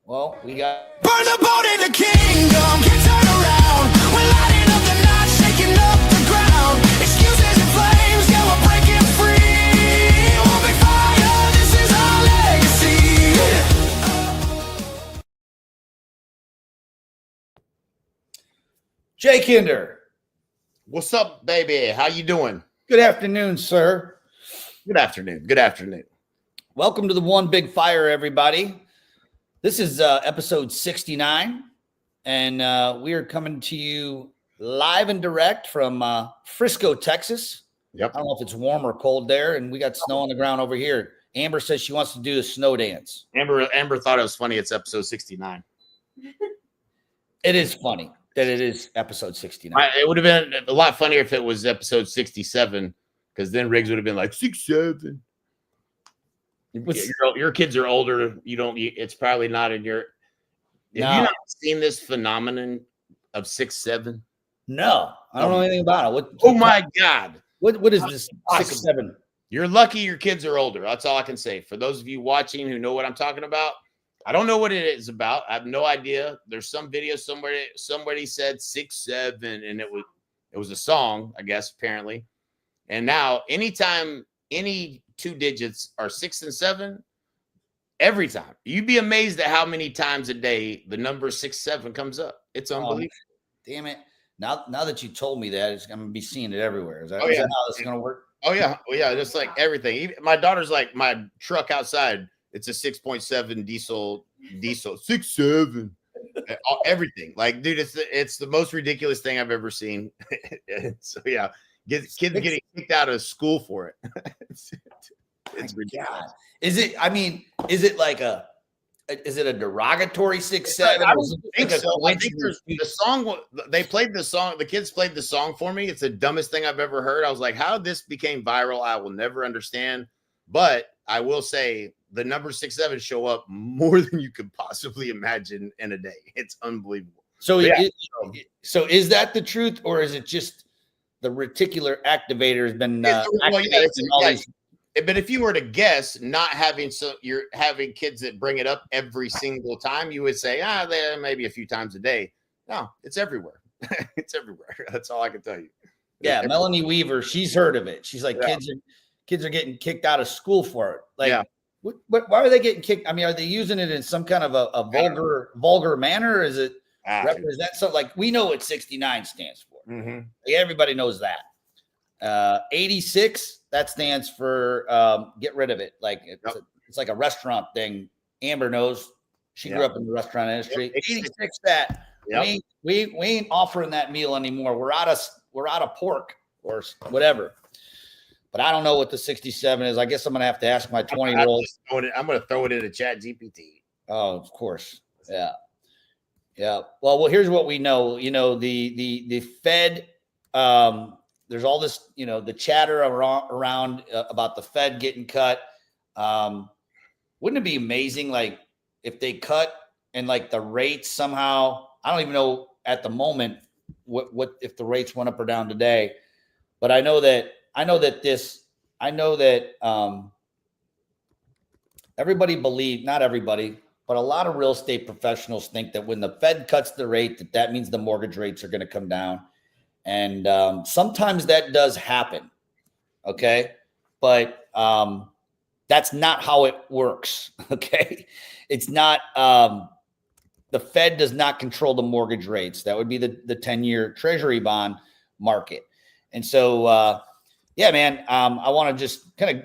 Well, we got Burn the boat in the kingdom, can't turn around. We're lighting up the night, shaking up the ground. Excuses and flames, yeah, we're breaking free. We'll be fire, this is our legacy. Jay Kinder. What's up, baby? How you doing? Good afternoon, sir. Good afternoon. Good afternoon. Welcome to the One Big Fire, everybody. This is episode 69, and we are coming to you live and direct from Frisco, Texas. Yep. I don't know if it's warm or cold there, and we got snow on the ground over here. Amber says she wants to do the snow dance. Amber thought it was funny. It's episode 69. It is funny that it is episode 69. It would have been a lot funnier if it was episode 67, because then Riggs would have been like 6'7". Your kids are older. It's probably not in your. No. Have you not seen this phenomenon of 6'7"? No, I don't know anything about it. Oh my God! What is this Awesome. 6'7"? You're lucky your kids are older. That's all I can say. For those of you watching who know what I'm talking about, I don't know what it is about. I have no idea. There's some video somewhere. Somebody said 6'7", and it was a song, I guess, apparently. And now, anytime any two digits are 6 and 7, every time you'd be amazed at how many times a day the number 6'7" comes up. It's unbelievable. Damn it! Now that you told me that, I'm gonna be seeing it everywhere. Is that how this is gonna work? Oh yeah, just like everything. Even my daughter's like, my truck outside, it's a 6.7 diesel 6'7". Everything, like, dude, it's the most ridiculous thing I've ever seen. So yeah, kids getting kicked out of school for it. It's ridiculous. Is it? I mean, is it a derogatory 6'7"? I don't think so. I think there's the song. They played the song. The kids played the song for me. It's the dumbest thing I've ever heard. I was like, how this became viral, I will never understand. But I will say the number 6'7" show up more than you could possibly imagine in a day. It's unbelievable. So, so is that the truth, or is it just the reticular activator has been activating all these? But if you were to guess, not having you're having kids that bring it up every single time, you would say, there maybe a few times a day. No, it's everywhere. It's everywhere. That's all I can tell you. Yeah, Melanie Weaver, she's heard of it. She's like, kids are getting kicked out of school for it. Like, why are they getting kicked? I mean, are they using it in some kind of a vulgar manner? Or is it represent something? Like, we know what 69 stands for. Mm-hmm. Like, everybody knows that. 86, that stands for get rid of it. Like, it's like a restaurant thing. Amber knows. She grew up in the restaurant industry. 86, that we ain't offering that meal anymore. We're out of pork or whatever. But I don't know what the 67 is. I guess I'm gonna have to ask my 20-year-old. I'm gonna throw it into Chat GPT. Oh, of course. Yeah. Well, here's what we know. You know, the Fed. There's all this, the chatter around about the Fed getting cut. Wouldn't it be amazing, like, if they cut and like the rates somehow? I don't even know at the moment what if the rates went up or down today, but I know that everybody not everybody, but a lot of real estate professionals think that when the Fed cuts the rate, that means the mortgage rates are going to come down. And sometimes that does happen, okay? But that's not how it works, okay? It's not the Fed does not control the mortgage rates. That would be the 10-year Treasury bond market. And so, man, I want to just I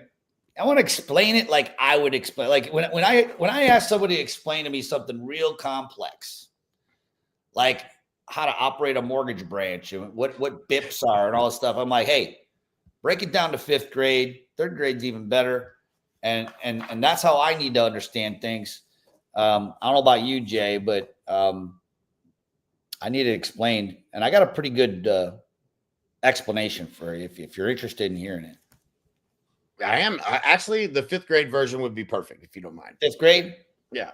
want to explain it like I would explain. Like when I ask somebody to explain to me something real complex, like how to operate a mortgage branch and what BIPs are and all this stuff. I'm like, hey, break it down to 5th grade. 3rd grade's even better. And that's how I need to understand things. I don't know about you, Jay, but I need it explained. And I got a pretty good explanation for you if you're interested in hearing it. I am. Actually, the 5th grade version would be perfect if you don't mind. 5th grade? Yeah.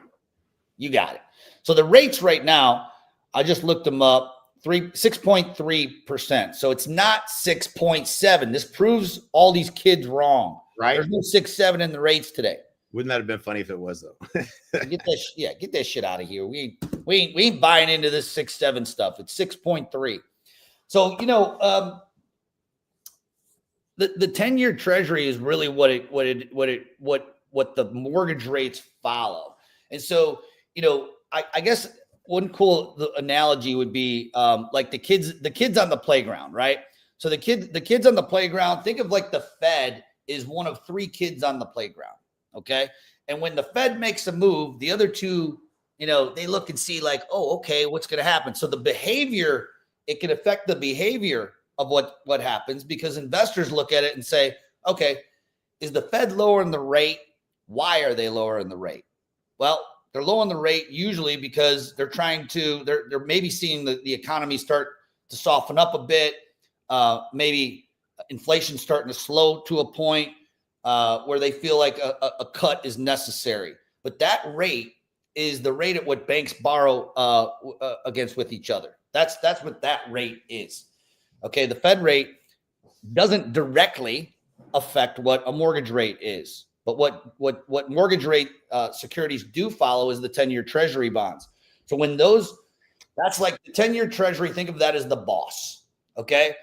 You got it. So the rates right now, I just looked them up, 6.3%. So it's not 6.7. This proves all these kids wrong. Right. There's no 6.7 in the rates today. Wouldn't that have been funny if it was though? Get that shit out of here. We ain't buying into this 6.7 stuff. It's 6.3. So the 10-year Treasury is really what the mortgage rates follow. And so I guess one cool analogy would be like the kids on the playground, right? So the kids on the playground, think of like the Fed is one of 3 kids on the playground. Okay. And when the Fed makes a move, the other 2, they look and see like, oh, okay, what's going to happen? So the behavior, it can affect the behavior of what happens, because investors look at it and say, okay, is the Fed lowering the rate? Why are they lowering the rate? Well, they're lowering the rate usually because they're maybe seeing the economy start to soften up a bit. Maybe inflation starting to slow to a point where they feel like a cut is necessary. But that rate is the rate at what banks borrow against with each other. That's what that rate is. Okay, the Fed rate doesn't directly affect what a mortgage rate is. But what mortgage rate securities do follow is the 10-year Treasury bonds. So when that's like the 10-year Treasury, think of that as the boss. Okay,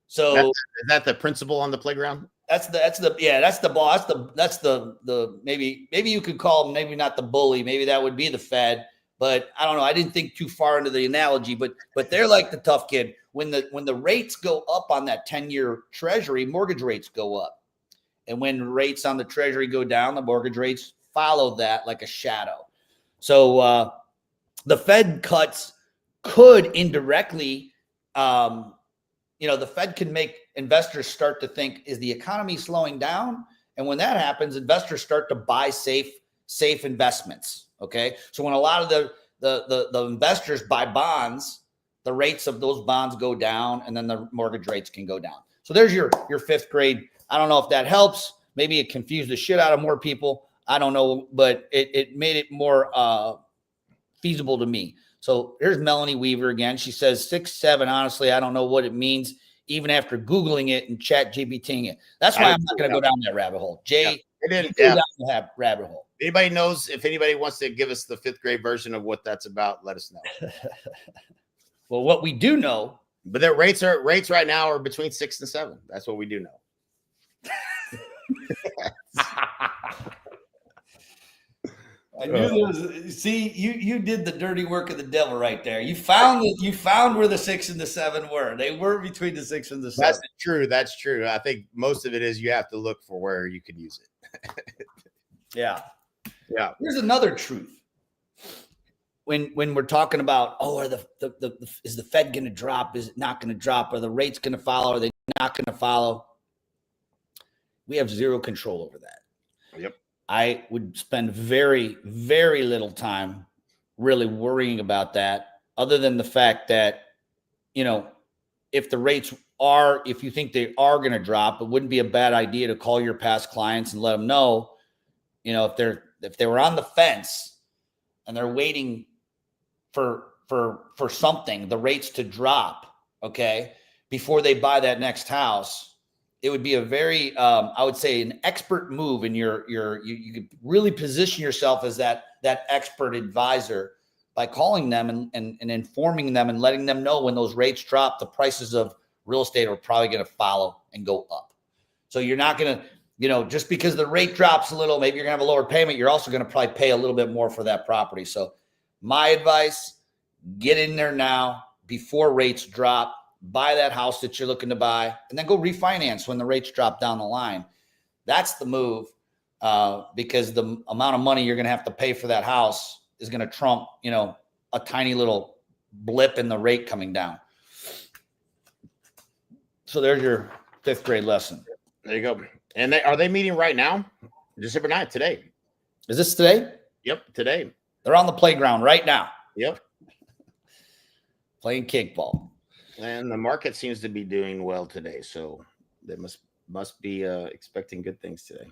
so is that the principal on the playground? That's the boss. That's the maybe you could call him, maybe not the bully. Maybe that would be the Fed. But I don't know. I didn't think too far into the analogy. But they're like the tough kid. When the rates go up on that 10-year Treasury, mortgage rates go up. And when rates on the Treasury go down, the mortgage rates follow that like a shadow. So the Fed cuts could indirectly, the Fed can make investors start to think, is the economy slowing down? And when that happens, investors start to buy safe investments. Okay. So when a lot of the investors buy bonds, the rates of those bonds go down, and then the mortgage rates can go down. So there's your 5th grade. I don't know if that helps. Maybe it confused the shit out of more people. I don't know, but it made it more feasible to me. So here's Melanie Weaver again. She says 6.7. Honestly, I don't know what it means, even after Googling it and chat GPTing it. That's why I'm not going to go down that rabbit hole. Jay, go down that rabbit hole. Anybody knows, if anybody wants to give us the 5th grade version of what that's about, let us know. Well, what we do know, but their rates right now are between 6 and 7. That's what we do know. I knew there was. See, you did the dirty work of the devil right there. You found where the 6 and the 7 were. They were between the 6 and the 7. That's true. I think most of it is you have to look for where you can use it. Yeah. Here's another truth. When we're talking about, is the Fed going to drop? Is it not going to drop? Are the rates going to follow? Are they not going to follow? We have zero control over that. Yep. I would spend very, very little time really worrying about that, other than the fact that, if the rates if you think they are going to drop, it wouldn't be a bad idea to call your past clients and let them know, if they were on the fence and they're waiting for something, the rates to drop, okay, before they buy that next house. It would be a very, I would say, an expert move in you could really position yourself as that expert advisor by calling them and informing them and letting them know when those rates drop, the prices of real estate are probably going to follow and go up. So you're not going to, just because the rate drops a little, maybe you're going to have a lower payment. You're also going to probably pay a little bit more for that property. So my advice, get in there now before rates drop. Buy that house that you're looking to buy, and then go refinance when the rates drop down the line. That's the move, because the amount of money you're going to have to pay for that house is going to trump, a tiny little blip in the rate coming down. So there's your 5th grade lesson. There you go. And are they meeting right now? December 9th, today. Is this today? Yep, today. They're on the playground right now. Yep. Playing kickball. And the market seems to be doing well today, so they must be expecting good things today.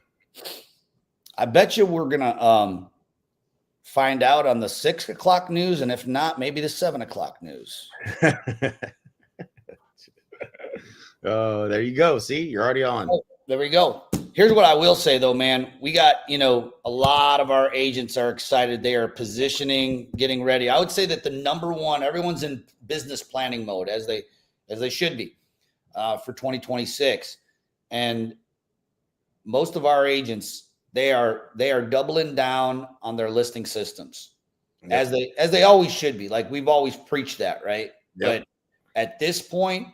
I bet you we're gonna find out on the 6 o'clock news, and if not, maybe the 7 o'clock news. Oh, there you go. See, you're already on. Oh, there we go. Here's what I will say though, man. We got, a lot of our agents are excited. They are positioning, getting ready. I would say that the number one, everyone's in business planning mode as they should be for 2026. And most of our agents, they are doubling down on their listing systems as they always should be. Like we've always preached that, right? Yep. But at this point,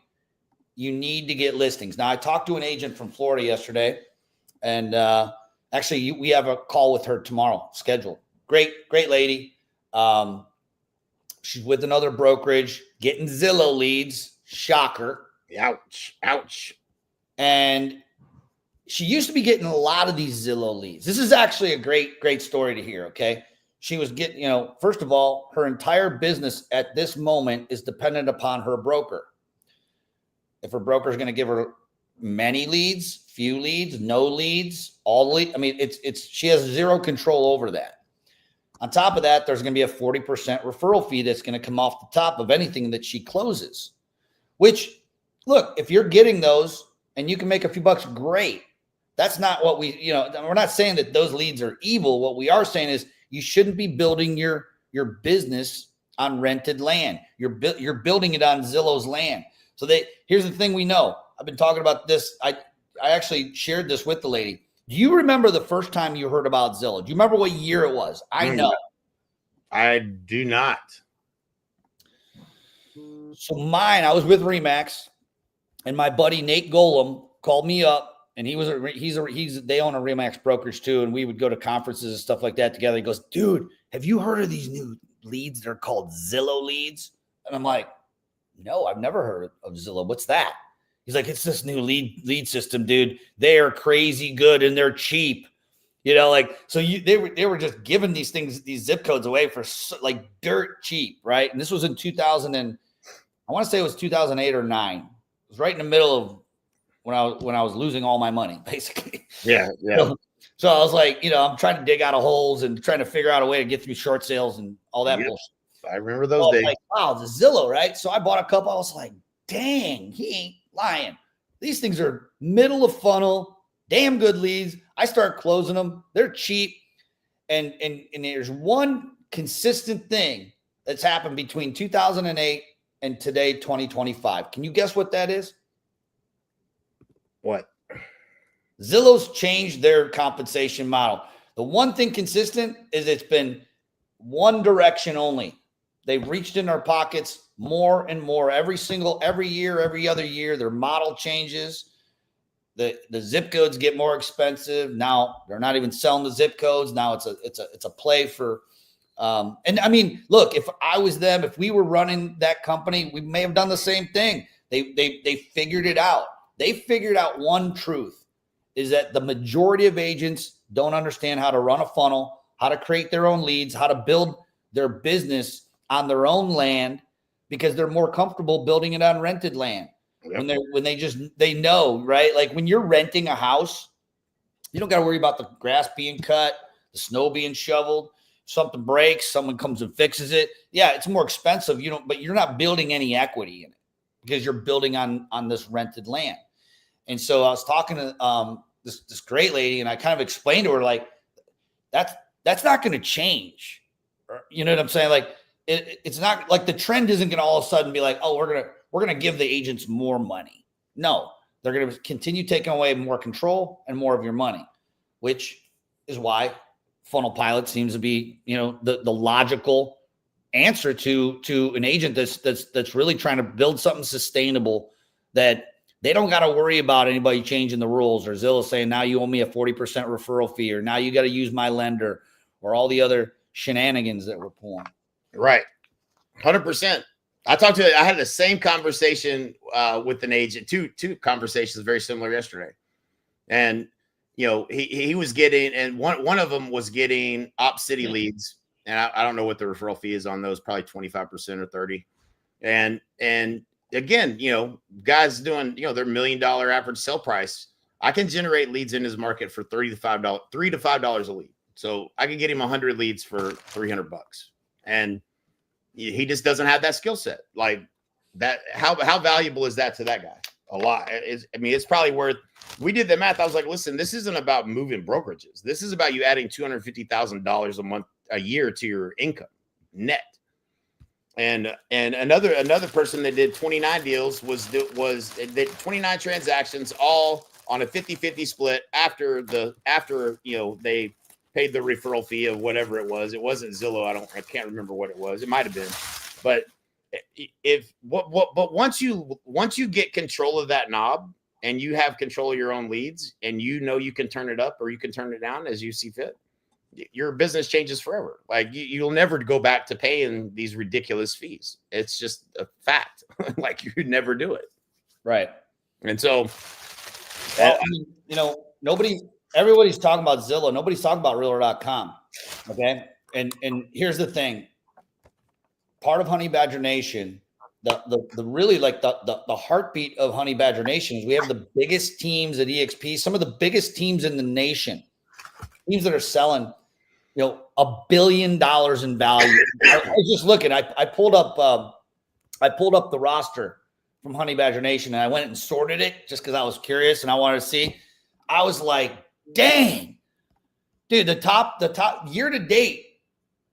you need to get listings. Now, I talked to an agent from Florida yesterday, and actually, we have a call with her tomorrow scheduled. Great lady. She's with another brokerage, getting Zillow leads. Shocker. Ouch. And she used to be getting a lot of these Zillow leads. This is actually a great story to hear, okay? She was getting, first of all, her entire business at this moment is dependent upon her broker. If her broker is going to give her many leads, few leads, no leads, all leads, I mean, she has zero control over that. On top of that, there's going to be a 40% referral fee that's going to come off the top of anything that she closes, which, look, if you're getting those and you can make a few bucks, great. That's not what we're not saying that those leads are evil. What we are saying is you shouldn't be building your business on rented land. You're building it on Zillow's land. So here's the thing we know. I've been talking about this. I actually shared this with the lady. Do you remember the first time you heard about Zillow? Do you remember what year it was? I know. I do not. So I was with Remax, and my buddy Nate Golem called me up, and they own a Remax brokerage too, and we would go to conferences and stuff like that together. He goes, dude, have you heard of these new leads? They're called Zillow leads. And I'm like, no, I've never heard of Zillow. What's that? He's like, it's this new lead system, dude. They are crazy good and they're cheap. So they were just giving these zip codes away for like dirt cheap, right? And this was in 2000 and I want to say it was 2008 or 9. It was right in the middle of when I was losing all my money, basically. Yeah. So I was like, I'm trying to dig out of holes and trying to figure out a way to get through short sales and all that bullshit. I remember those days. Like, wow, the Zillow, right? So I bought a couple. I was like, dang, he ain't lying. These things are middle of funnel, damn good leads. I start closing them. They're cheap. And there's one consistent thing that's happened between 2008 and today, 2025. Can you guess what that is? What? Zillow's changed their compensation model. The one thing consistent is it's been one direction only. They've reached in our pockets more and more every year, every other year. Their model changes. The zip codes get more expensive. Now they're not even selling the zip codes. Now it's a play for. And I mean, look, if I was them, if we were running that company, we may have done the same thing. They figured it out. They figured out one truth is that the majority of agents don't understand how to run a funnel, how to create their own leads, how to build their business on their own land because they're more comfortable building it on rented land. Yep. When they know, right? Like when you're renting a house, you don't got to worry about the grass being cut, the snow being shoveled, something breaks, someone comes and fixes it. Yeah, it's more expensive, but you're not building any equity in it because you're building on this rented land. And so I was talking to this great lady, and I kind of explained to her like that's not going to change. You know what I'm saying? Like it's not like the trend isn't going to all of a sudden be like, oh, we're gonna give the agents more money. No, they're going to continue taking away more control and more of your money, which is why Funnel Pilot seems to be, the logical answer to an agent that's really trying to build something sustainable that they don't got to worry about anybody changing the rules or Zillow saying now you owe me a 40% referral fee or now you got to use my lender or all the other shenanigans that we're pulling. Right. 100%. I had the same conversation with an agent, two conversations very similar yesterday. And, he was getting, and one of them was getting Op City leads. And I don't know what the referral fee is on those, probably 25% or 30. And again, guys doing, their $1 million average sell price. I can generate leads in his market for $3 to $5 a lead. So I can get him 100 leads for $300. And he just doesn't have that skill set like that. How valuable is that to that guy? a lot. I mean, it's probably worth. We did the math. I was like, listen, this isn't about moving brokerages. This is about you adding $250,000 a year to your income net. And another person that did 29 deals was 29 transactions, all on a 50-50 split after they paid the referral fee of whatever it was. It wasn't Zillow. I can't remember what it was. It might have been, but but once you get control of that knob and you have control of your own leads, and you can turn it up or you can turn it down as you see fit, your business changes forever. Like you'll never go back to paying these ridiculous fees. It's just a fact. Like you never do it. Right. And so, well, I mean, everybody's talking about Zillow. Nobody's talking about realtor.com. Okay. And here's the thing. Part of Honey Badger Nation, the really like the heartbeat of Honey Badger Nation is we have the biggest teams at EXP, some of the biggest teams in the nation, teams that are selling, $1 billion in value. I was just looking. I pulled up the roster from Honey Badger Nation, and I went and sorted it just because I was curious and I wanted to see. I was like, dang, dude, the top year to date,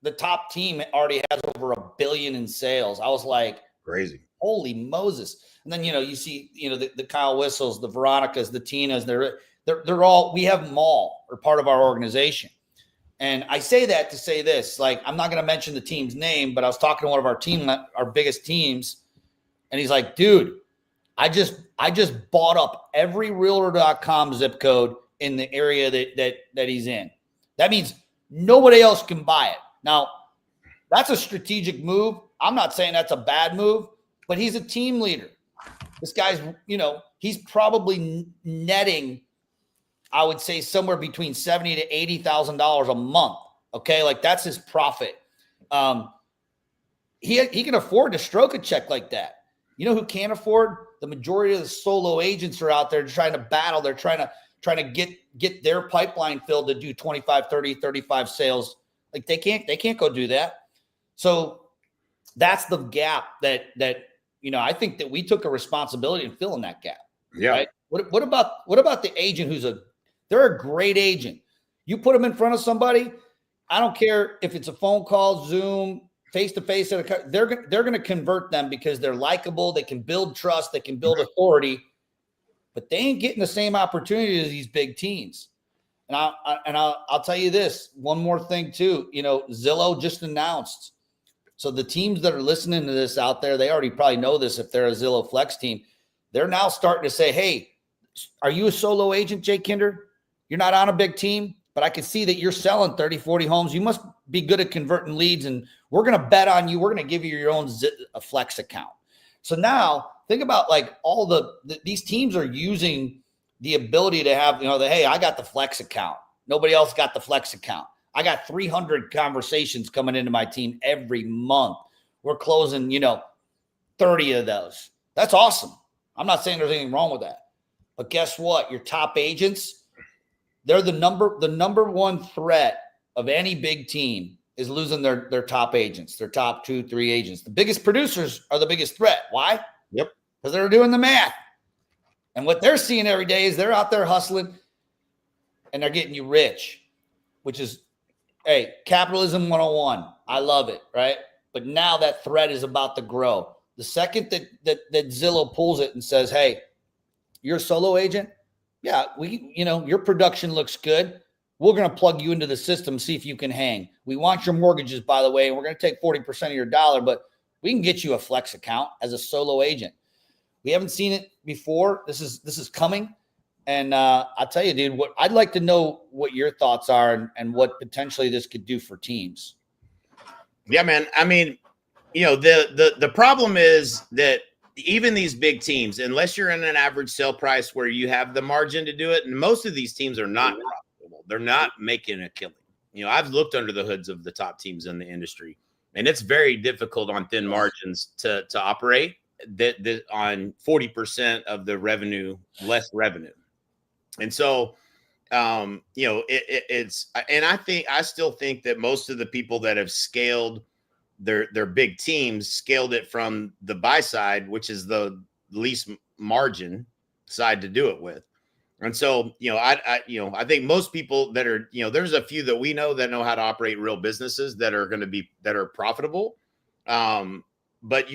the top team already has over $1 billion in sales. I was like, crazy, holy Moses. And then, you see, the Kyle Whistles, the Veronicas, the Tinas, they're all, we have them all are part of our organization. And I say that to say this, like, I'm not going to mention the team's name, but I was talking to one of our biggest teams, and he's like, dude, I just bought up every realtor.com zip code in the area that he's in. That means nobody else can buy it. Now, that's a strategic move. I'm not saying that's a bad move, but he's a team leader. This guy's, he's probably netting, I would say, somewhere between $70,000 to $80,000 a month. Okay, like that's his profit. He can afford to stroke a check like that. You know who can't afford? The majority of the solo agents are out there trying to battle. They're trying to get their pipeline filled to do 25, 30, 35 sales. Like they can't go do that. So that's the gap that I think that we took a responsibility in filling that gap. Yeah. Right? What about the agent they're a great agent. You put them in front of somebody, I don't care if it's a phone call, Zoom, face-to-face, they're going to convert them because they're likable. They can build trust. They can build authority, but they ain't getting the same opportunity as these big teams. And I'll tell you this, one more thing too, Zillow just announced. So the teams that are listening to this out there, they already probably know this. If they're a Zillow Flex team, they're now starting to say, hey, are you a solo agent, Jake Kinder? You're not on a big team, but I can see that you're selling 30, 40 homes. You must be good at converting leads, and we're going to bet on you. We're going to give you your own a Flex account. So now think about like all these teams are using the ability to have, hey, I got the Flex account. Nobody else got the Flex account. I got 300 conversations coming into my team every month. We're closing, 30 of those. That's awesome. I'm not saying there's anything wrong with that. But guess what? Your top agents, they're the number one threat of any big team is losing their top agents, their top 2, 3 agents. The biggest producers are the biggest threat. Why? Yep. Because they're doing the math. And what they're seeing every day is they're out there hustling and they're getting you rich, which is, hey, capitalism 101. I love it, right? But now that threat is about to grow. The second that Zillow pulls it and says, hey, you're a solo agent? Yeah, your production looks good. We're going to plug you into the system, see if you can hang. We want your mortgages, by the way, and we're going to take 40% of your dollar, but we can get you a Flex account as a solo agent. We haven't seen it before. This is coming. And I'll tell you, dude, what I'd like to know what your thoughts are and what potentially this could do for teams. Yeah, man. I mean, the problem is that even these big teams, unless you're in an average sale price where you have the margin to do it, and most of these teams are not profitable. They're not making a killing. I've looked under the hoods of the top teams in the industry, and it's very difficult on thin margins to operate that on 40% of the revenue, less revenue. And so, it's, and I still think that most of the people that have scaled their big teams scaled it from the buy side, which is the least margin side to do it with. And so, I think most people that are, there's a few that we know that know how to operate real businesses that are that are profitable. But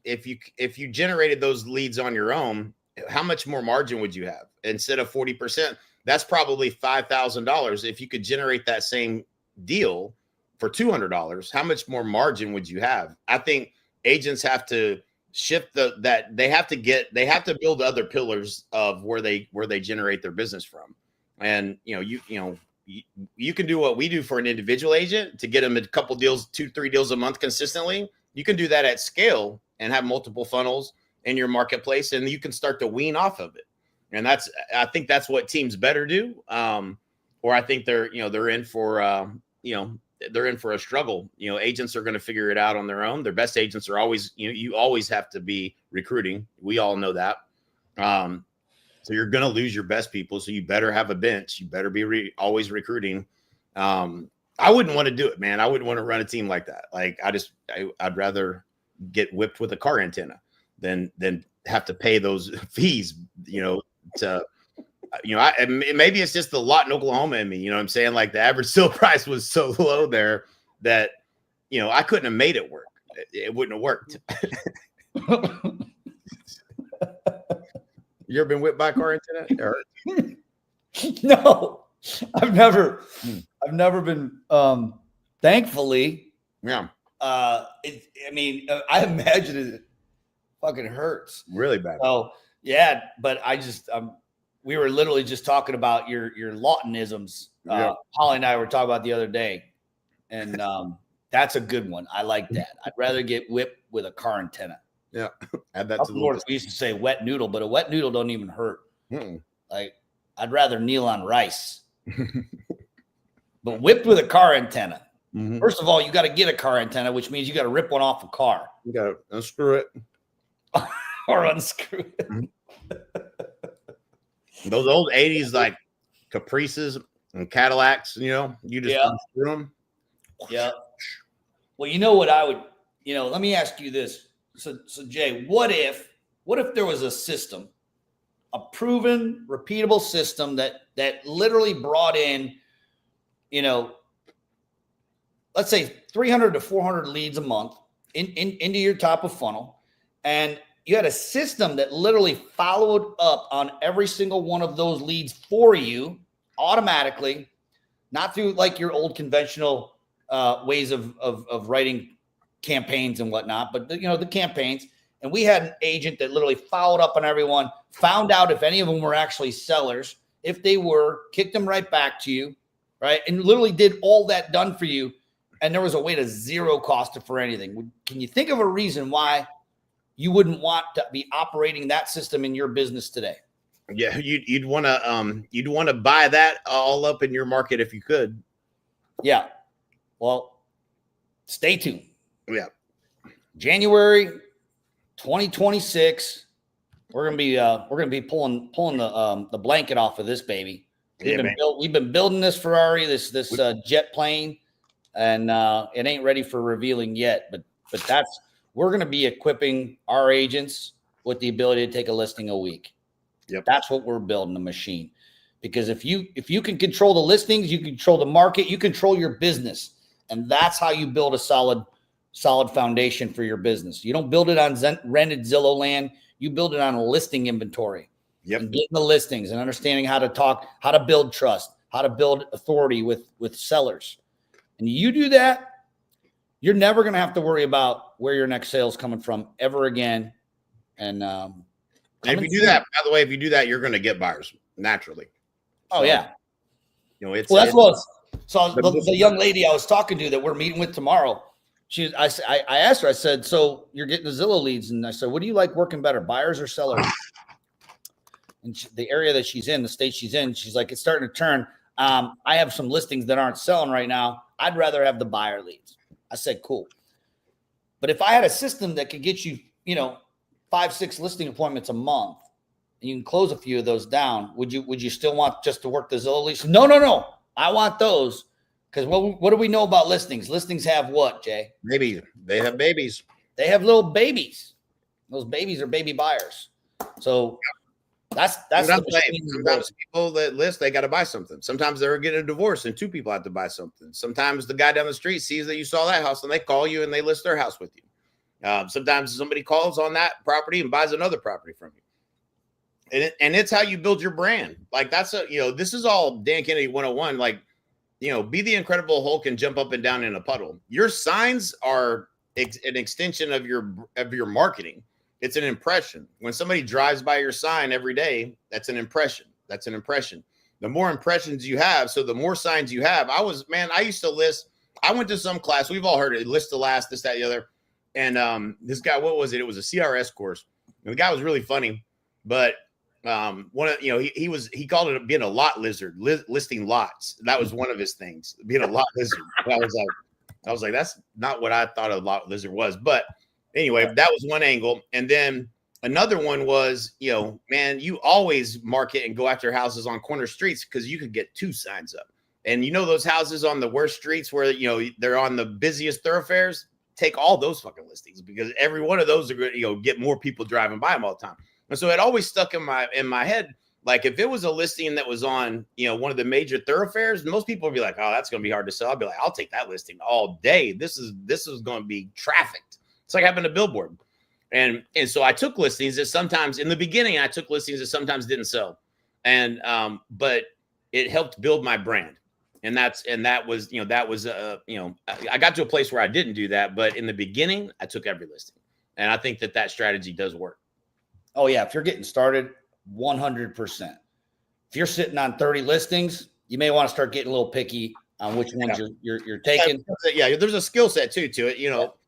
if you generated those leads on your own, how much more margin would you have? Instead of 40%, that's probably $5,000. If you could generate that same deal for $200, how much more margin would you have? I think agents have to shift they have to build other pillars of where they generate their business from. And you can do what we do for an individual agent to get them a couple deals, 2-3 deals a month consistently. You can do that at scale and have multiple funnels in your marketplace, and you can start to wean off of it. And I think that's what teams better do. Or I think they're in for they're in for a struggle. Agents are going to figure it out on their own. Their best agents are always, you always have to be recruiting. We all know that. So you're going to lose your best people. So you better have a bench. You better be always recruiting. I wouldn't want to do it, man. I wouldn't want to run a team like that. Like I'd rather get whipped with a car antenna than have to pay those fees, maybe it's just the lot in Oklahoma in me. You know what I'm saying? Like the average sale price was so low there that, I couldn't have made it work. It wouldn't have worked. You ever been whipped by a car antenna? No, I've never been, thankfully. Yeah. I imagine it fucking hurts Really bad. So yeah, but we were literally just talking about your Lawtonisms. Yeah. Holly and I were talking about the other day, and that's a good one. I like that. I'd rather get whipped with a car antenna. Yeah, add that Up to the north, list. we used to say wet noodle, but a wet noodle don't even hurt. Mm-mm. Like I'd rather kneel on rice. But whipped with a car antenna. Mm-hmm. First of all, you got to get a car antenna, which means you got to rip one off a car You got to unscrew it. or unscrew it. Those old 80s like Caprices and Cadillacs, you just unscrew them. Yeah. Well, you know what I would, let me ask you this. So Jay, what if there was a system, a proven, repeatable system that literally brought in, let's say 300 to 400 leads a month into your top of funnel, and you had a system that literally followed up on every single one of those leads for you automatically, not through like your old conventional ways of writing campaigns and whatnot, but the campaigns. And we had an agent that literally followed up on everyone, found out if any of them were actually sellers. If they were, kicked them right back to you, right? And literally did all that done for you. And there was a way to zero cost it for anything. Can you think of a reason why you wouldn't want to be operating that system in your business today? Yeah, you'd want to buy that all up in your market if you could. Yeah. Well, stay tuned. Yeah. January 2026. We're gonna be pulling the blanket off of this baby. We've been building this Ferrari, this jet plane, and it ain't ready for revealing yet. But we're gonna be equipping our agents with the ability to take a listing a week. Yep. That's what we're building, a machine. Because if you can control the listings, you control the market, you control your business, and that's how you build a solid foundation for your business. You don't build it on rented Zillow land. You build it on a listing inventory. Yep. And getting the listings and understanding how to talk, how to build trust, how to build authority with sellers. And you do that, you're never going to have to worry about where your next sale is coming from ever again. And if you do that, by the way, you're going to get buyers naturally. Oh, yeah. It's well, that's what. So the young lady I was talking to that we're meeting with tomorrow, I asked her, I said, so you're getting the Zillow leads. And I said, what do you like working better, buyers or sellers? And the area that she's in, the state she's in, she's like, it's starting to turn. I have some listings that aren't selling right now. I'd rather have the buyer leads. I said, cool. But if I had a system that could get you, 5-6 listing appointments a month, and you can close a few of those down, would you still want just to work the Zillow leads? No. I want those. Because what do we know about listings? Listings have what, Jay? Babies. They have babies. They have little babies. Those babies are baby buyers. So that's Sometimes, the machine we built. sometimes people that list, they got to buy something. Sometimes they're getting a divorce and 2 people have to buy something. Sometimes the guy down the street sees that you saw that house and they call you and they list their house with you. Sometimes somebody calls on that property and buys another property from you. And it's how you build your brand. Like that's this is all Dan Kennedy 101. Like, be the Incredible Hulk and jump up and down in a puddle. Your signs are an extension of your marketing. It's an impression. When somebody drives by your sign every day, that's an impression. That's an impression. The more impressions you have, so the more signs you have. I used to list. I went to some class. We've all heard it. List the last, this, that, the other. And this guy, what was it? It was a CRS course. And the guy was really funny, but he called it being a lot lizard, listing lots. That was one of his things, being a lot lizard. I was like, that's not what I thought a lot lizard was. But anyway, that was one angle. And then another one was, man, you always market and go after houses on corner streets because you could get 2 signs up. And those houses on the worst streets where, they're on the busiest thoroughfares, take all those fucking listings because every one of those are going to, get more people driving by them all the time. And so it always stuck in my head. Like if it was a listing that was on, one of the major thoroughfares, most people would be like, oh, that's going to be hard to sell. I'd be like, I'll take that listing all day. This is going to be trafficked. It's like having a billboard. And so I took listings that sometimes in the beginning, I took listings that sometimes didn't sell. And, but it helped build my brand. And that was, I got to a place where I didn't do that, but in the beginning I took every listing. And I think that strategy does work. Oh yeah. If you're getting started, 100%. If you're sitting on 30 listings, you may want to start getting a little picky on which ones you're taking. Yeah. There's a skill set to it,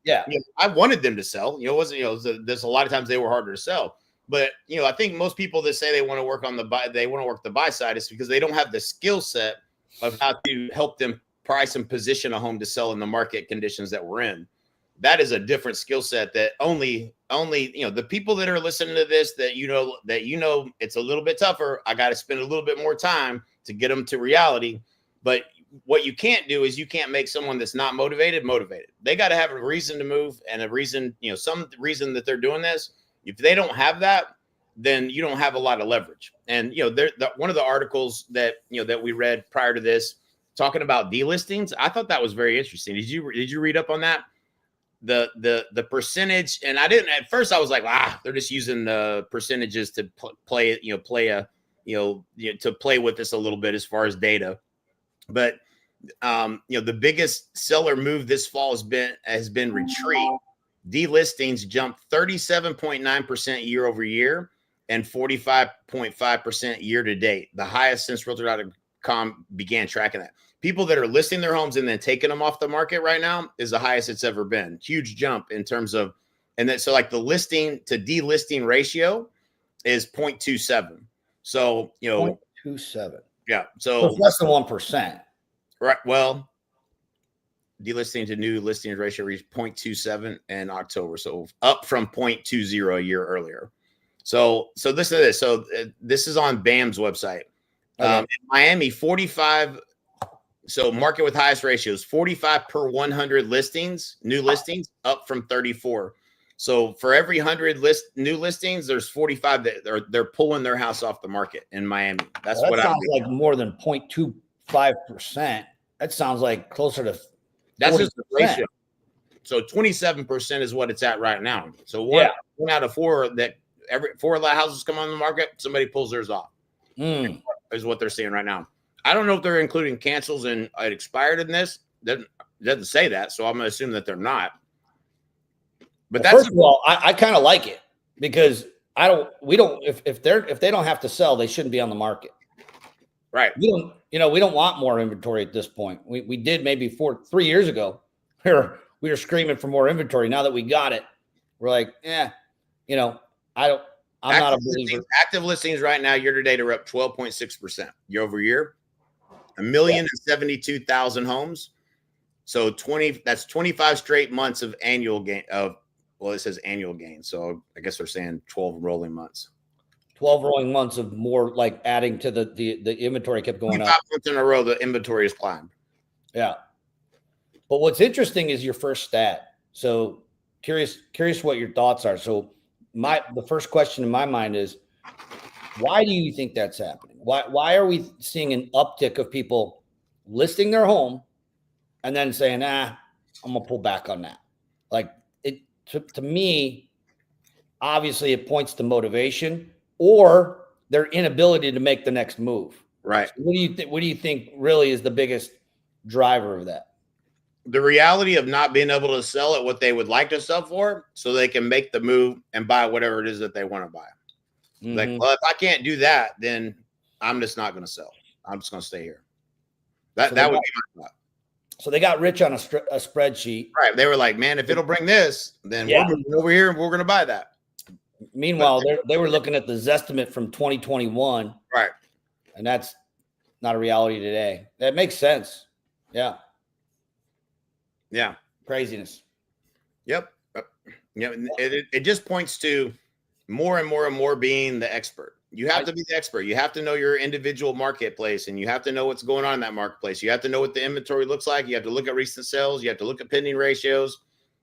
Yeah. I wanted them to sell, there's a lot of times they were harder to sell, but, I think most people that say they want to work on they want to work the buy side is because they don't have the skill set of how to help them price and position a home to sell in the market conditions that we're in. That is a different skill set that only, the people that are listening to this, that it's a little bit tougher. I got to spend a little bit more time to get them to reality. But what you can't do is you can't make someone that's not motivated. They got to have a reason to move and a reason, some reason that they're doing this. If they don't have that, then you don't have a lot of leverage. And, one of the articles that, that we read prior to this talking about delistings, I thought that was very interesting. Did you read up on that? The percentage, and I didn't at first. I was like, they're just using the percentages to play with this a little bit as far as data. But the biggest seller move this fall has been retreat. Delistings jumped 37.9% year over year and 45.5% year to date, the highest since Realtor.com began tracking that. People that are listing their homes and then taking them off the market right now is the highest it's ever been. Huge jump in terms of, so like the listing to delisting ratio is 0.27. So, 0.27. Yeah. So it's less than 1%. Right. Well, delisting to new listings ratio reached 0.27 in October. So up from 0.20 a year earlier. So listen to this. So this is on BAM's website. Okay. In Miami, 45. So market with highest ratios, 45 per 100 listings, new listings, up from 34. So for every 100 new listings, there's 45 that they're pulling their house off the market in Miami. That's what sounds like more than 0.25%. That sounds like closer to 40%. That's just the ratio. So 27% is what it's at right now. So one out of 4 that every 4 of the houses come on the market, somebody pulls theirs off. Is what they're seeing right now. I don't know if they're including cancels and it expired in this. Doesn't say that, so I'm going to assume that they're not. But that's first of all, I kind of like it because if they don't have to sell, they shouldn't be on the market. Right. We don't want more inventory at this point. We did maybe 3 years ago. We were screaming for more inventory. Now that we got it, we're like, I'm not a believer. Active listings right now, year to date, are up 12.6% year over year. 1,072,000 homes. So that's 25 straight months of annual gain it says annual gain. So I guess they're saying 12 rolling months. 12 rolling months of more like adding to the inventory kept going up. 5 months in a row, the inventory has climbed. Yeah. But what's interesting is your first stat. So curious what your thoughts are. So the first question in my mind is, why do you think that's happening? Why are we seeing an uptick of people listing their home and then saying, I'm gonna pull back on that? Like it to me, obviously it points to motivation or their inability to make the next move. Right. So what do you think really is the biggest driver of that? The reality of not being able to sell at what they would like to sell for so they can make the move and buy whatever it is that they want to buy. Mm-hmm. Like, well, if I can't do that, then I'm just not going to sell. I'm just going to stay here. That would be my thought. So they got rich on a spreadsheet. Right. They were like, man, if it'll bring this, then we're moving over here and we're going to buy that. Meanwhile, they were looking at the Zestimate from 2021. Right. And that's not a reality today. That makes sense. Yeah. Yeah. Craziness. Yep. Yeah. It just points to more and more and more being the expert. You have to be the expert. You have to know your individual marketplace, and you have to know what's going on in that marketplace. You have to know what the inventory looks like. You have to look at recent sales. You have to look at pending ratios,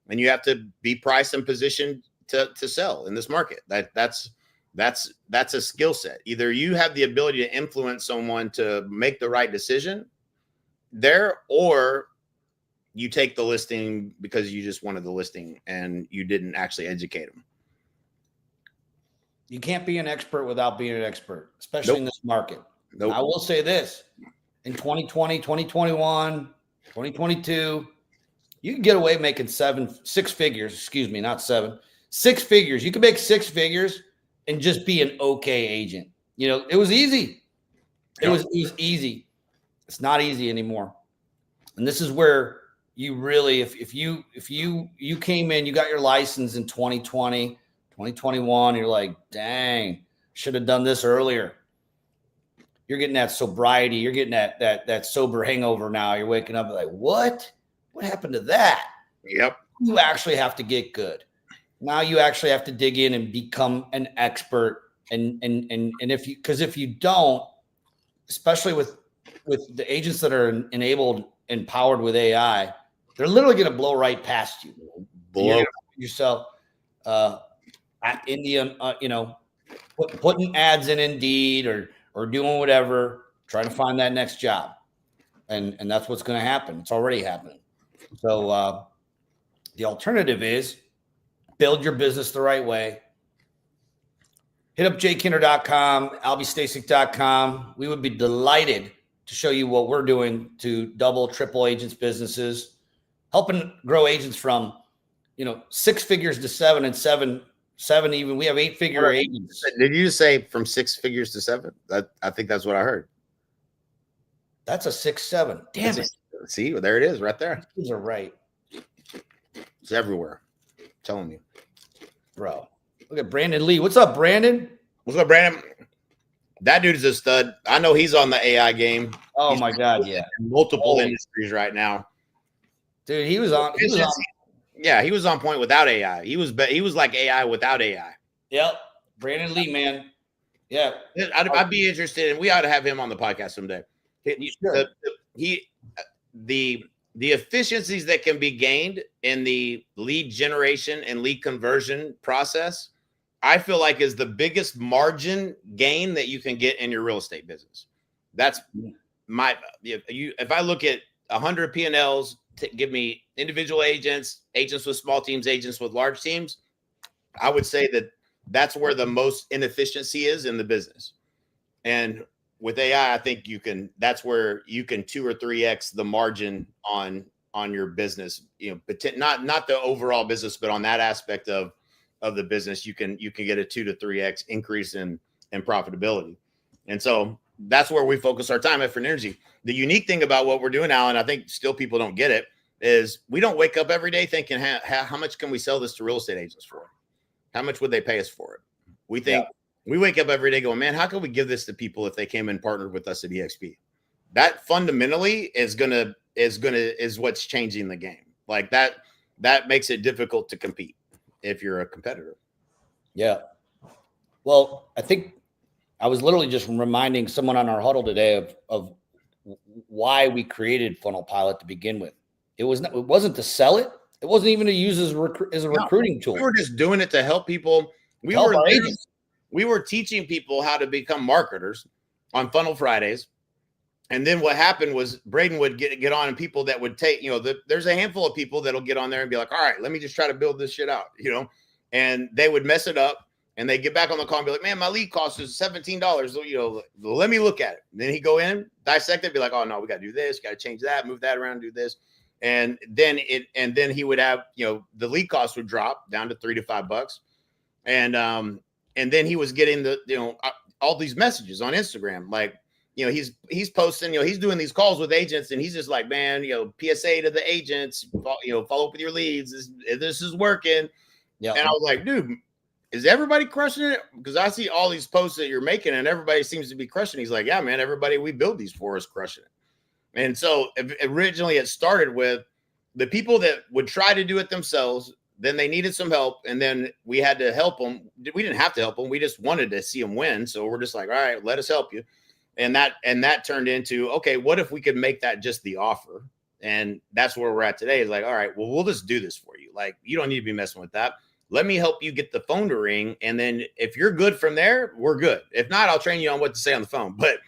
and you have to be priced and positioned to sell in this market. That's a skill set. Either you have the ability to influence someone to make the right decision there, or you take the listing because you just wanted the listing and you didn't actually educate them. You can't be an expert without being an expert, especially in this market. Nope. I will say this, in 2020, 2021, 2022, you can get away making 6 figures, excuse me, not 7, 6 figures. You can make 6 figures and just be an okay agent. You know, it was easy. It was easy. It's not easy anymore. And this is where you really, if you came in, you got your license in 2020, 2021, you're like, dang, should have done this earlier. You're getting that sobriety. You're getting that sober hangover now. You're waking up like, what? What happened to that? Yep. You actually have to get good. Now you actually have to dig in and become an expert. And if you don't, especially with the agents that are enabled, empowered with AI, they're literally going to blow right past you. Blow yourself. Putting ads in Indeed or doing whatever, trying to find that next job. And that's what's going to happen. It's already happening. So the alternative is build your business the right way. Hit up jkinner.com, albystasic.com. We would be delighted to show you what we're doing to double, triple agents' businesses, helping grow agents from 6 figures to 7 and 7 even. We have 8-figure agents. Did you just say from 6 figures to 7? I think that's what I heard. That's a 6-7. Damn it. See, there it is right there. These are right. It's everywhere. I'm telling you. Bro. Look at Brandon Lee. What's up, Brandon? What's up, Brandon? That dude is a stud. I know he's on the AI game. Oh, my God, yeah. In multiple industries right now. Dude, he was on. Yeah, he was on point without AI. He was like AI without AI. Yep. Brandon Lee, man. Yeah. I'd be interested, and we ought to have him on the podcast someday. Sure. The efficiencies that can be gained in the lead generation and lead conversion process, I feel like is the biggest margin gain that you can get in your real estate business. That's if I look at 100 P&Ls, give me individual agents with small teams, agents with large teams, I would say that's where the most inefficiency is in the business. And with AI, I think that's where you can 2 or 3x the margin on your business, but not the overall business, but on that aspect of the business, you can get a 2 to 3x increase in profitability. And so that's where we focus our time, effort, and energy. The unique thing about what we're doing now, and I think still people don't get it, is we don't wake up every day thinking, how much can we sell this to real estate agents for? How much would they pay us for it? We think we wake up every day going, man, how can we give this to people if they came and partnered with us at EXP? That fundamentally is what's changing the game. Like that makes it difficult to compete if you're a competitor. Yeah. Well, I think I was literally just reminding someone on our huddle today of why we created Funnel Pilot to begin with. It wasn't to sell it. It wasn't even to use as a recruiting tool. We were just doing it to help people We Help were our literally- agents. we were teaching people how to become marketers on Funnel Fridays. And then what happened was Braden would get on, and people that would take, there's a handful of people that'll get on there and be like, all right, let me just try to build this shit out, and they would mess it up, and they get back on the call and be like, man, my lead cost is $17. Let me look at it. And then he'd go in, dissect it, be like, oh no, we got to do this, got to change that, move that around, do this. And then he would have, the lead cost would drop down to $3 to $5. And then he was getting all these messages on Instagram, like, he's posting, he's doing these calls with agents, and he's just like, man, PSA to the agents, follow up with your leads. This is working. Yeah. And I was like, dude, is everybody crushing it? Because I see all these posts that you're making, and everybody seems to be crushing. He's like, yeah, man, everybody we build these for is crushing it. And so originally it started with the people that would try to do it themselves. Then they needed some help, and then we had to help them. We didn't have to help them. We just wanted to see them win. So we're just like, all right, let us help you. And that turned into, okay, what if we could make that just the offer? And that's where we're at today. Is like, all right, well, we'll just do this for you. Like, you don't need to be messing with that. Let me help you get the phone to ring. And then if you're good from there, we're good. If not, I'll train you on what to say on the phone. But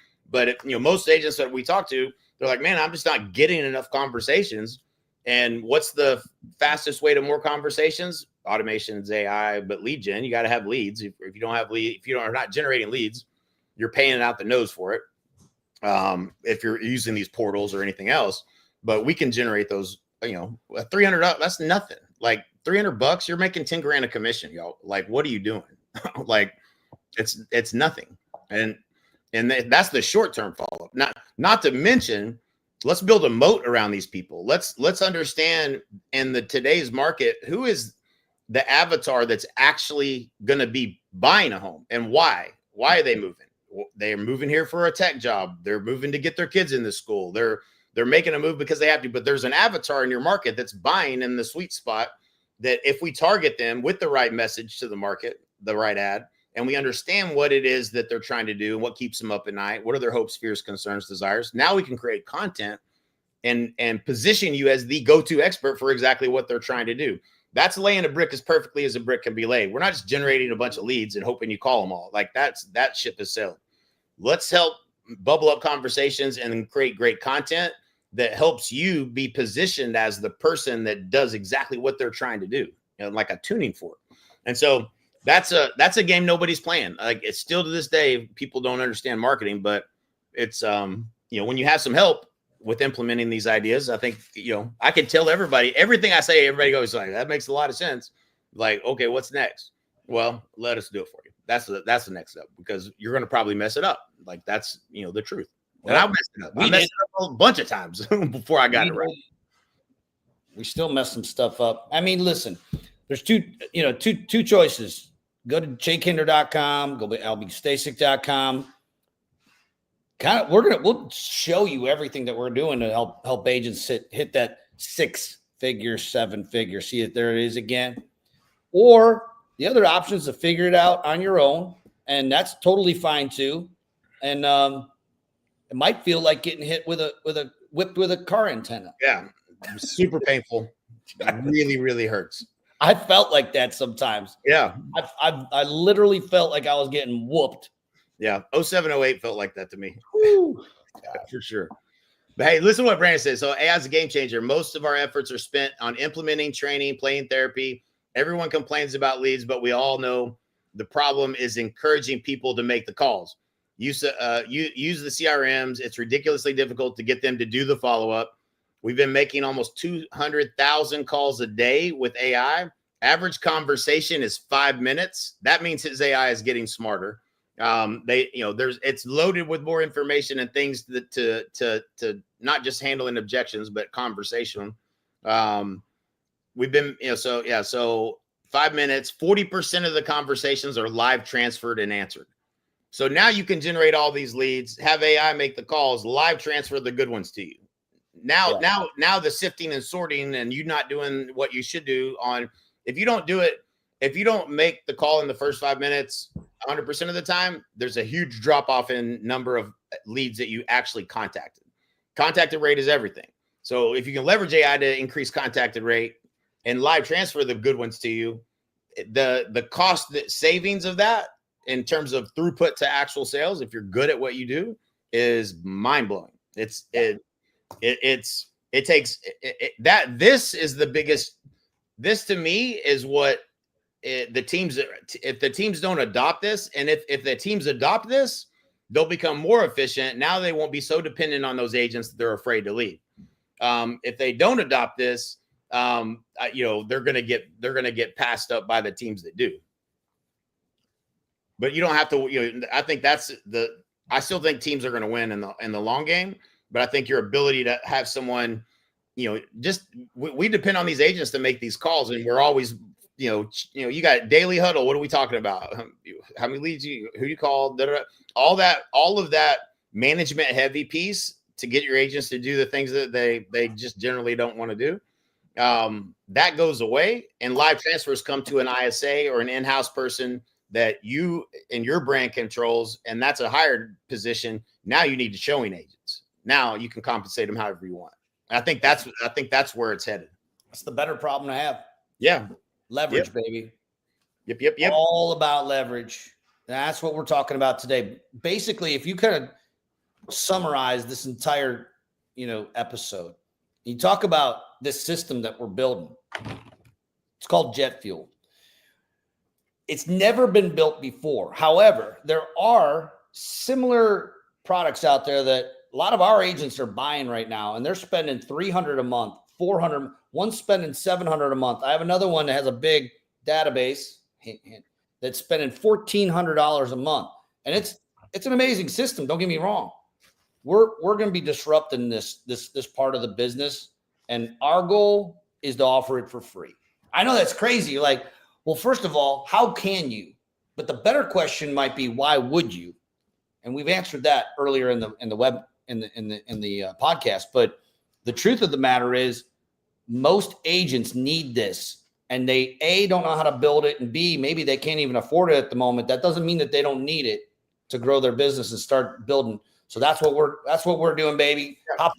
most agents that we talk to, they're like, man, I'm just not getting enough conversations. And what's the fastest way to more conversations? Automation's AI, but lead gen, you got to have leads. If you don't have if you are not generating leads, you're paying out the nose for it. If you're using these portals or anything else, but we can generate those, $300, that's nothing. Like $300, you're making 10 grand a commission, y'all. Like, what are you doing? Like, it's nothing. And that's the short-term follow-up. Not to mention, let's build a moat around these people. Let's understand in today's market, who is the avatar that's actually going to be buying a home, and why? Why are they moving? They're moving here for a tech job. They're moving to get their kids into school. They're making a move because they have to, but there's an avatar in your market that's buying in the sweet spot that if we target them with the right message to the market, the right ad, and we understand what it is that they're trying to do and what keeps them up at night, what are their hopes, fears, concerns, desires, now we can create content and position you as the go-to expert for exactly what they're trying to do. That's laying a brick as perfectly as a brick can be laid. We're not just generating a bunch of leads and hoping you call them all. Like, that ship is sailing. Let's help bubble up conversations and create great content that helps you be positioned as the person that does exactly what they're trying to do, like a tuning fork. And so that's a game nobody's playing. Like, it's still to this day, people don't understand marketing, but it's when you have some help with implementing these ideas, I think, I can tell everybody, everything I say, everybody goes like, that makes a lot of sense. Like, okay, what's next? Well, let us do it for you. That's the next step, because you're going to probably mess it up. Like, that's, the truth. And I messed it up. I messed it up a bunch of times before I got it right. We still mess some stuff up. I mean, listen, there's two choices. Go to jkinder.com, go to albstasic.com. We'll show you everything that we're doing to help agents hit that 6-figure, 7-figure. See it, there it is again. Or the other option is to figure it out on your own, and that's totally fine too. And it might feel like getting hit with a car antenna. Yeah, super painful. It really, really hurts. I felt like that sometimes. Yeah, I literally felt like I was getting whooped. Yeah, 07, 08 felt like that to me. Yeah, for sure. But hey, listen to what Brandon says. So AI is a game changer. Most of our efforts are spent on implementing training, playing therapy. Everyone complains about leads, but we all know the problem is encouraging people to make the calls. Use the CRMs. It's ridiculously difficult to get them to do the follow-up. We've been making almost 200,000 calls a day with AI. Average conversation is 5 minutes. That means his AI is getting smarter. It's loaded with more information and things that to not just handling objections, but conversation. We've been, so 5 minutes, 40% of the conversations are live transferred and answered. So now you can generate all these leads, have AI make the calls, live transfer the good ones to you. Now the sifting and sorting, and you not doing what you should do if you don't make the call in the first 5 minutes, 100% of the time, there's a huge drop off in number of leads that you actually contacted. Contacted rate is everything. So if you can leverage AI to increase contacted rate and live transfer the good ones to you, the cost savings of that in terms of throughput to actual sales, if you're good at what you do, is mind blowing. This is the biggest. This to me is what the teams, if the teams don't adopt this, and if the teams adopt this, they'll become more efficient. Now they won't be so dependent on those agents that they're afraid to leave. If they don't adopt this, they're gonna get passed up by the teams that do. But you don't have to. I think I still think teams are going to win in the long game. But I think your ability to have someone, we depend on these agents to make these calls, and we're always, you got daily huddle. What are we talking about? How many leads who you call? All of that management heavy piece to get your agents to do the things that they just generally don't want to do. That goes away, and live transfers come to an ISA or an in-house person that you and your brand controls, and that's a hired position. Now you need showing agents. Now you can compensate them however you want. I think that's where it's headed. That's the better problem to have. Yeah. Leverage, baby. Yep. All about leverage. That's what we're talking about today. Basically, if you kind of summarize this entire, episode, you talk about this system that we're building. It's called jet fuel. It's never been built before. However, there are similar products out there that a lot of our agents are buying right now, and they're spending $300 a month, $400. One's spending $700 a month. I have another one that has a big database that's spending $1,400 a month, and it's an amazing system. Don't get me wrong. We're going to be disrupting this part of the business, and our goal is to offer it for free. I know that's crazy. You're like, well, first of all, how can you? But the better question might be, why would you? And we've answered that earlier in the podcast. But the truth of the matter is, most agents need this, and they don't know how to build it, and B, maybe they can't even afford it at the moment. That doesn't mean that they don't need it to grow their business and start building. So that's what we're doing, baby. Hop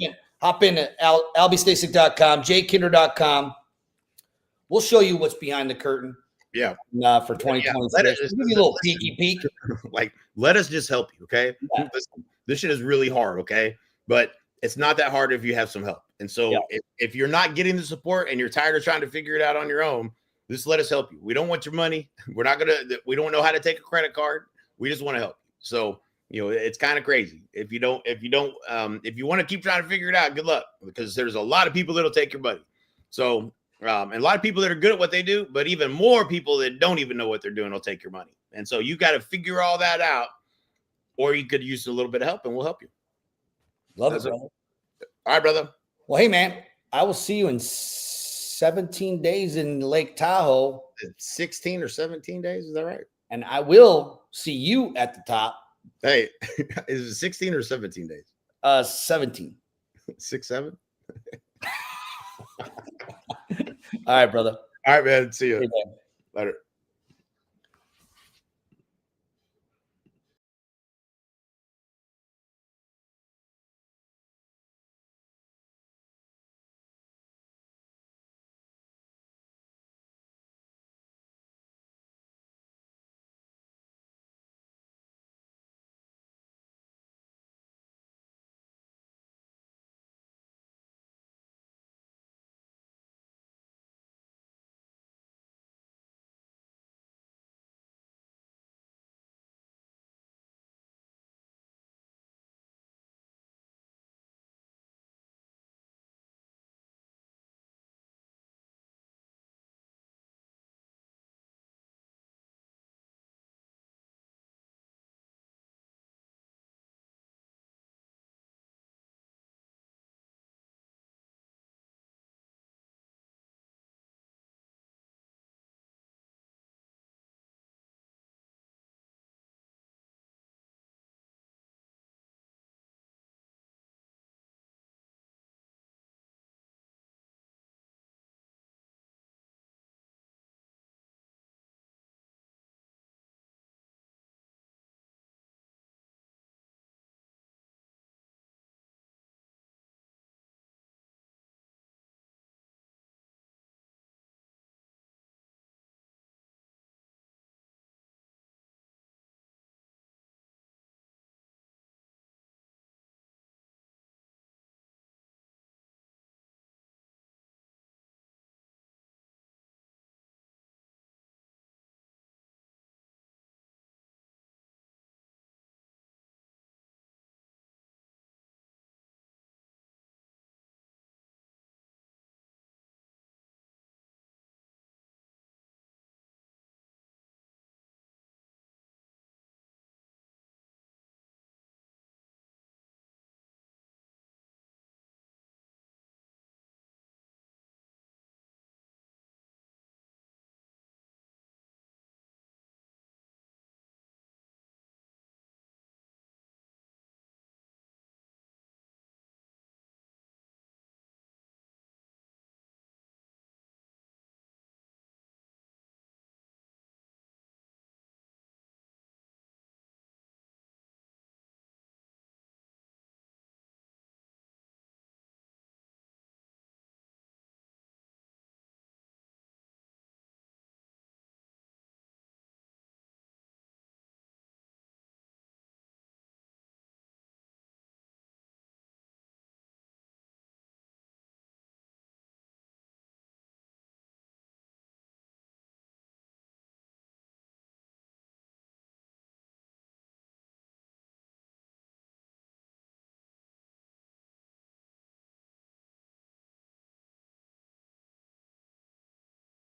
in at albystasic.com, jkinder.com. We'll show you what's behind the curtain. Yeah. For 2020. Give you a little peeky peek. Like, let us just help you. Okay. Yeah. This shit is really hard. Okay. But it's not that hard if you have some help. And so if you're not getting the support and you're tired of trying to figure it out on your own, just let us help you. We don't want your money. We don't know how to take a credit card. We just want to help you. So, it's kind of crazy. If you want to keep trying to figure it out, good luck, because there's a lot of people that'll take your money. So, and a lot of people that are good at what they do, but even more people that don't even know what they're doing will take your money. And so you got to figure all that out, or you could use a little bit of help, and we'll help you. Love it, brother. All right, brother. Well, hey, man, I will see you in 17 days in Lake Tahoe. 16 or 17 days, is that right? And I will see you at the top. Hey, is it 16 or 17 days? 17. 6, 7? All right, brother. All right, man. See you. Hey, later.